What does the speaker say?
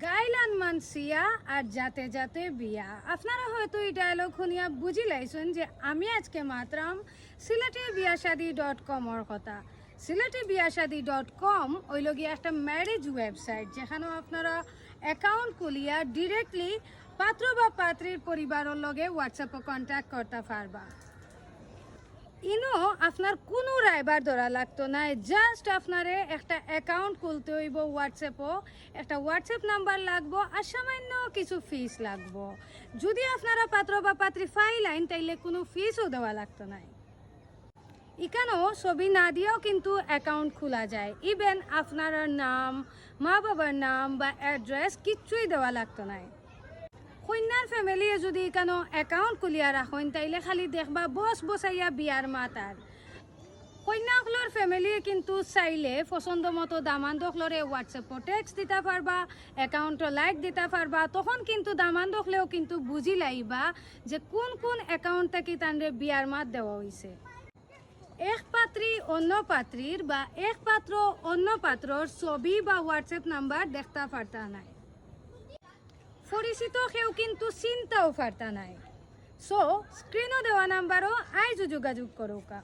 গাইলান মানসিয়া আর যাতে যাতে বিয়া। আপনারা হয়তো এই ডায়লগ শুনিয়া বুঝি লাইছেন যে আমি আজকে মাত্রাম silatebiashadi.com কথা। silatebiashadi.com ওইলগিয়া একটা ম্যারেজ ওয়েবসাইট, যেখানে আপনারা অ্যাকাউন্ট খুলিয়া ডিরেক্টলি পাত্র বা পাত্রীর পরিবারের লগে হোয়াটসঅ্যাপে কন্ট্যাক্ট করতে পারবা। ইনো আপনার কোনো রাইবার ধরা লাগতো না, জাস্ট আপনারে একটা অ্যাকাউন্ট খুলতে হইব হোয়াটসঅ্যাপও, একটা হোয়াটসঅ্যাপ নাম্বার লাগবো আর সামান্য কিছু ফিস লাগবো। যদি আপনারা পাত্র বা পাত্রী ফাইলাইন তাইলে কোনো ফিসও দেওয়া লাগতো না। এখানেও ছবি না দিয়েও কিন্তু অ্যাকাউন্ট খোলা যায়। ইভেন আপনার নাম, মা বাবার নাম বা অ্যাড্রেস কিচ্ছুই দেওয়া লাগতো না। কন্যার ফ্যামিলিয়ে যদি কেন অ্যাকাউন্ট খুলিয়া রাখেন তাইলে খালি দেখবা বস বসাইয়া বিয়ার মাতার। কন্যাগুলোর ফ্যামিলিয়ে কিন্তু চাইলে পছন্দ মতো দামানদখলরে হোয়াটসঅ্যাপে টেক্সট দিতে পারবা, অ্যাকাউন্টে লাইক দিতে পারবা। তখন কিন্তু দামানদখলেও কিন্তু বুঝি লাইবা যে কোন কোন অ্যাকাউন্ট থেকে তাদের বিয়ার মাত দেওয়া হয়েছে। এক পাত্রী অন্য পাত্রীর বা এক পাত্র অন্য পাত্রর ছবি বা হোয়াটসঅ্যাপ নাম্বার দেখতে পারতা নাই। পরিচিত কেউ কিন্তু চিন্তাও পারতা নাই। সো স্ক্রিনও দেওয়া নাম্বারও আইজ যোগাযোগ করুকা।